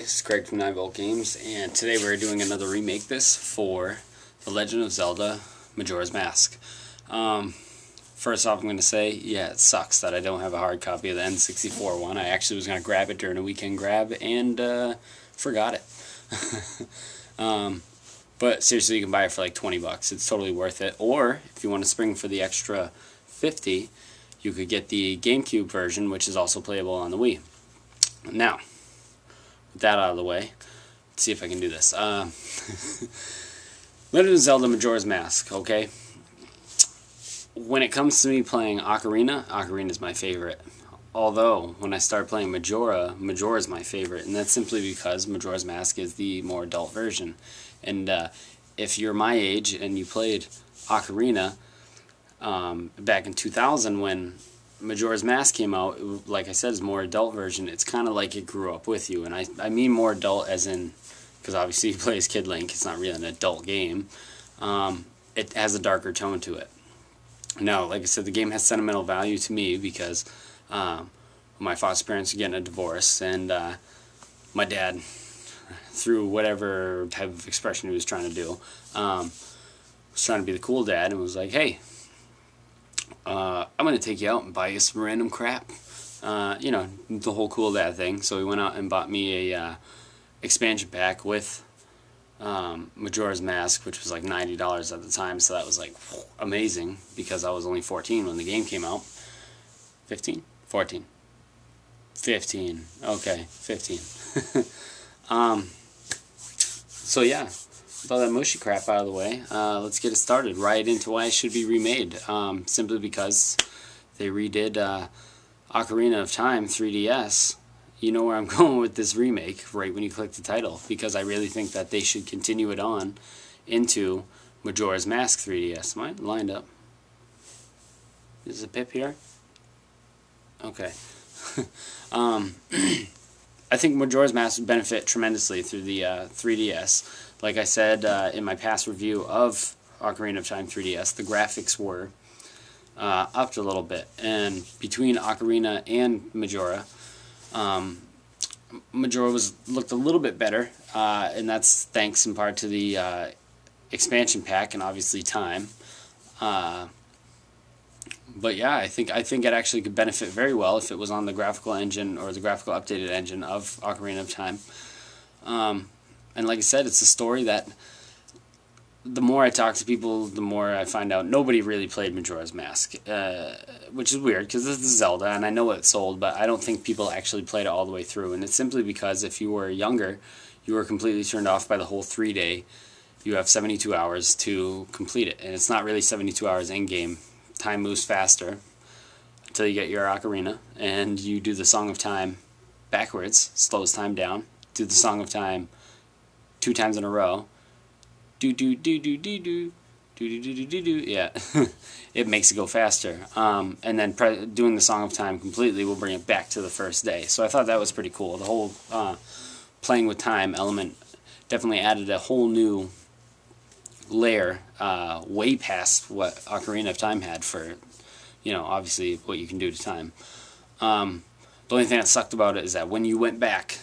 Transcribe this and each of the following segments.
it's Craig from 9V Games, and today we're doing another remake this for The Legend of Zelda Majora's Mask. First off, I'm going to say, yeah, it sucks that I don't have a hard copy of the N64 one. I actually was going to grab it during a weekend grab and forgot it. But seriously, you can buy it for like 20 bucks. It's totally worth it. Or, if you want to spring for the extra 50, you could get the Gamecube version, which is also playable on the Wii. Now, with that out of the way, let's see if I can do this. Legend of Zelda Majora's Mask, okay? When it comes to me playing Ocarina, Ocarina is my favorite. Although, when I start playing Majora, Majora is my favorite, and that's simply because Majora's Mask is the more adult version. And if you're my age and you played Ocarina back in 2000 when Majora's Mask came out, it, like I said, is more adult version. It's kind of like it grew up with you, and I mean more adult as in, because obviously you play as Kid Link, it's not really an adult game. It has a darker tone to it. Now, like I said, the game has sentimental value to me because my foster parents are getting a divorce, and my dad, through whatever type of expression he was trying to do, was trying to be the cool dad and was like, hey, I'm going to take you out and buy you some random crap. You know, the whole cool dad thing. So he went out and bought me a expansion pack with Majora's Mask, which was like $90 at the time. So that was like amazing because I was only 14 when the game came out. 15? 14. 15. Okay, 15. So yeah. With all that mushy crap out of the way, let's get it started right into why it should be remade. Simply because they redid Ocarina of Time 3DS. You know where I'm going with this remake right when you click the title, because I really think that they should continue it on into Majora's Mask 3DS. Am I lined up? Is a Pip here? Okay. I think Majora's Mask would benefit tremendously through the 3DS. Like I said in my past review of Ocarina of Time 3DS, the graphics were upped a little bit. And between Ocarina and Majora, Majora looked a little bit better, and that's thanks in part to the expansion pack and obviously time. But yeah, I think it actually could benefit very well if it was on the graphical engine or the graphical updated engine of Ocarina of Time. And like I said, it's a story that the more I talk to people, the more I find out nobody really played Majora's Mask, which is weird because this is Zelda and I know it sold, but I don't think people actually played it all the way through. And it's simply because if you were younger, you were completely turned off by the whole 3-day. You have 72 hours to complete it, and it's not really 72 hours in-game. Time moves faster until you get your Ocarina, and you do the Song of Time backwards, slows time down, do the Song of Time 2 times in a row, do, yeah, it makes it go faster, and then doing the Song of Time completely will bring it back to the first day. So I thought that was pretty cool. The whole playing with time element definitely added a whole new layer, way past what Ocarina of Time had for, you know, obviously what you can do to time. The only thing that sucked about it is that when you went back,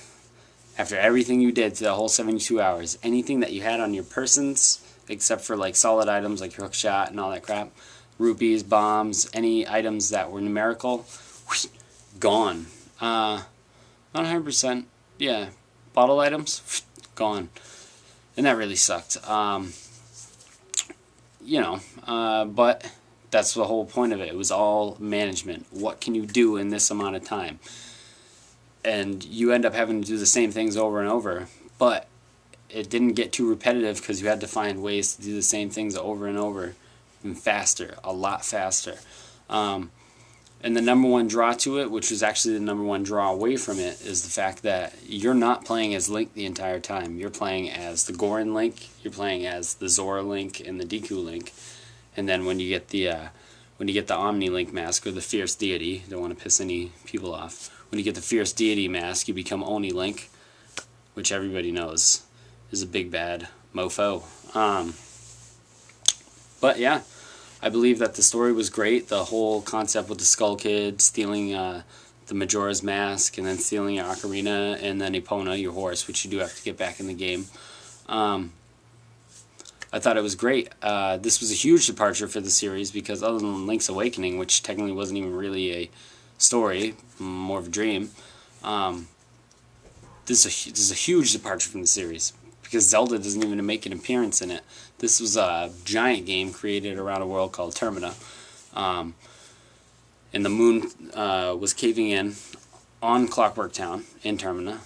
after everything you did to the whole 72 hours, anything that you had on your persons, except for like solid items like your hookshot and all that crap, rupees, bombs, any items that were numerical, whoosh, gone. Not 100%, yeah, bottle items, whoosh, gone. And that really sucked. You know, but that's the whole point of it. It was all management. What can you do in this amount of time? And you end up having to do the same things over and over, but it didn't get too repetitive because you had to find ways to do the same things over and over and faster, a lot faster. And the number one draw to it, which was actually the number one draw away from it, is the fact that you're not playing as Link the entire time. You're playing as the Goron Link, you're playing as the Zora Link and the Deku Link. And then when you get the Omni Link mask, or the Fierce Deity, don't want to piss any people off, when you get the Fierce Deity mask, you become Oni Link, which everybody knows is a big bad mofo. But yeah, I believe that the story was great. The whole concept with the Skull Kid stealing the Majora's Mask, and then stealing your ocarina, and then Epona, your horse, which you do have to get back in the game. I thought it was great. This was a huge departure for the series because other than Link's Awakening, which technically wasn't even really a story, more of a dream, this is a huge departure from the series because Zelda doesn't even make an appearance in it. This was a giant game created around a world called Termina. And the moon was caving in on Clockwork Town in Termina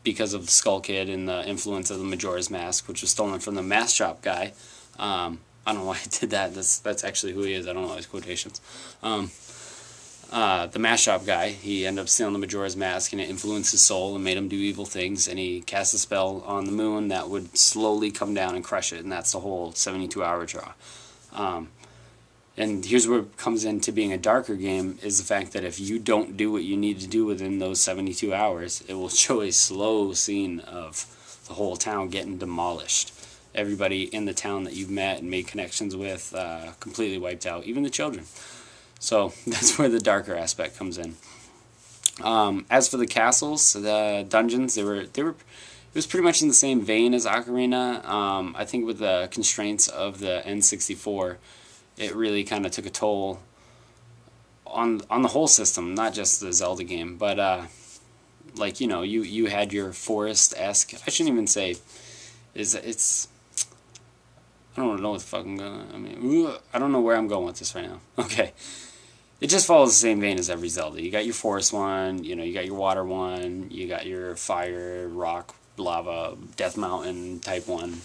because of the Skull Kid and the influence of the Majora's Mask, which was stolen from the mask shop guy. I don't know why I did that. That's actually who he is. I don't know his quotations. The mask shop guy, he ended up stealing the Majora's Mask, and it influenced his soul and made him do evil things, and he cast a spell on the moon that would slowly come down and crush it, and that's the whole 72-hour draw. And here's where it comes into being a darker game, is the fact that if you don't do what you need to do within those 72 hours, it will show a slow scene of the whole town getting demolished. Everybody in the town that you've met and made connections with completely wiped out, even the children. So that's where the darker aspect comes in. As for the castles, the dungeons, it was pretty much in the same vein as Ocarina. I think with the constraints of the N64, it really kind of took a toll on the whole system, not just the Zelda game. But like, you know, you had your forest-esque. I shouldn't even say it's. I don't know what the fuck I'm gonna. I mean, I don't know where I'm going with this right now. Okay, it just follows the same vein as every Zelda. You got your forest one, you know, you got your water one, you got your fire, rock, lava, death mountain type one.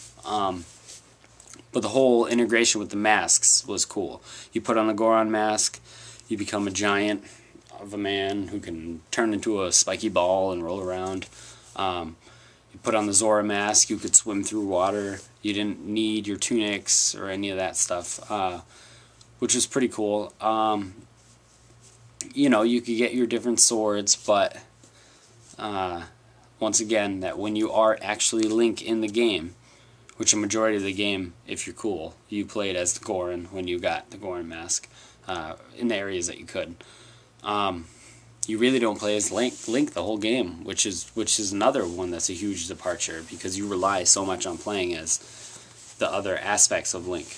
But the whole integration with the masks was cool. You put on the Goron mask, you become a giant of a man who can turn into a spiky ball and roll around. You put on the Zora mask, you could swim through water. You didn't need your tunics or any of that stuff, which was pretty cool. You know, you could get your different swords, but once again, that when you are actually Link in the game, which a majority of the game, if you're cool, you played as the Goron when you got the Goron mask in the areas that you could. You really don't play as Link the whole game, which is another one that's a huge departure because you rely so much on playing as the other aspects of Link.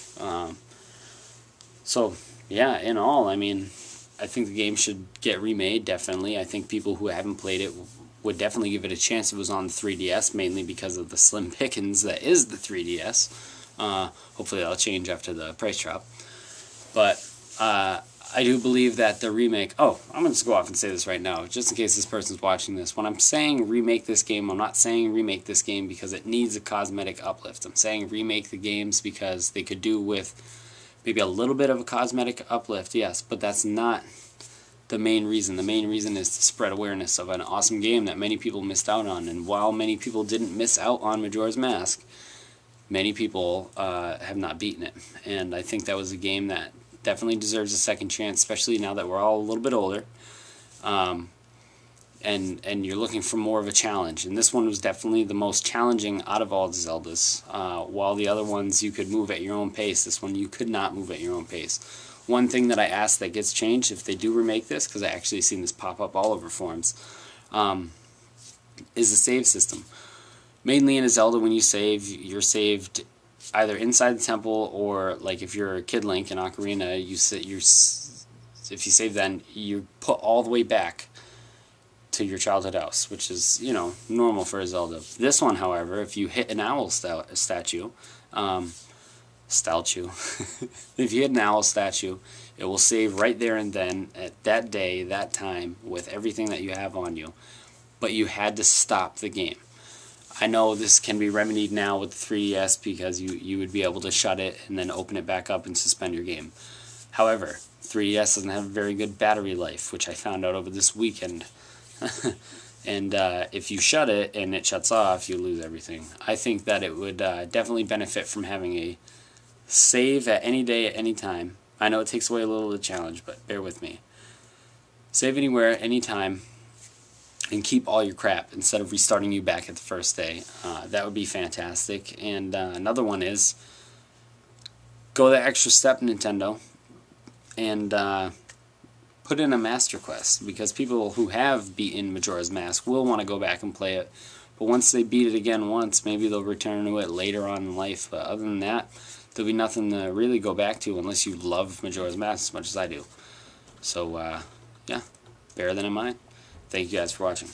So yeah, in all, I mean, I think the game should get remade, definitely. I think people who haven't played it would definitely give it a chance if it was on the 3DS, mainly because of the slim pickings that is the 3DS. Hopefully that'll change after the price drop. But I do believe that the remake... Oh, I'm going to just go off and say this right now, just in case this person's watching this. When I'm saying remake this game, I'm not saying remake this game because it needs a cosmetic uplift. I'm saying remake the games because they could do with maybe a little bit of a cosmetic uplift, yes, but that's not the main reason. The main reason is to spread awareness of an awesome game that many people missed out on. And while many people didn't miss out on Majora's Mask, many people have not beaten it. And I think that was a game that definitely deserves a second chance, especially now that we're all a little bit older. And you're looking for more of a challenge. And this one was definitely the most challenging out of all the Zeldas. While the other ones you could move at your own pace, this one you could not move at your own pace. One thing that I ask that gets changed if they do remake this, because I actually seen this pop up all over forums, is the save system. Mainly in a Zelda, when you save, you're saved either inside the temple or, like if you're a Kid Link in Ocarina, if you save then, you put all the way back to your childhood house, which is, you know, normal for a Zelda. This one, however, if you hit an owl statue, if you hit an owl statue, it will save right there and then, at that day, that time, with everything that you have on you. But you had to stop the game. I know this can be remedied now with the 3DS because you would be able to shut it and then open it back up and suspend your game. However, 3DS doesn't have a very good battery life, which I found out over this weekend. And if you shut it and it shuts off, you lose everything. I think that it would definitely benefit from having a save at any day, at any time. I know it takes away a little of the challenge, but bear with me. Save anywhere, anytime, and keep all your crap instead of restarting you back at the first day. That would be fantastic. And another one is, go the extra step, Nintendo, and put in a master quest, because people who have beaten Majora's Mask will want to go back and play it. But once they beat it again once, maybe they'll return to it later on in life. But other than that, there'll be nothing to really go back to unless you love Majora's Mask as much as I do. So, yeah, bear that in mind. Thank you guys for watching.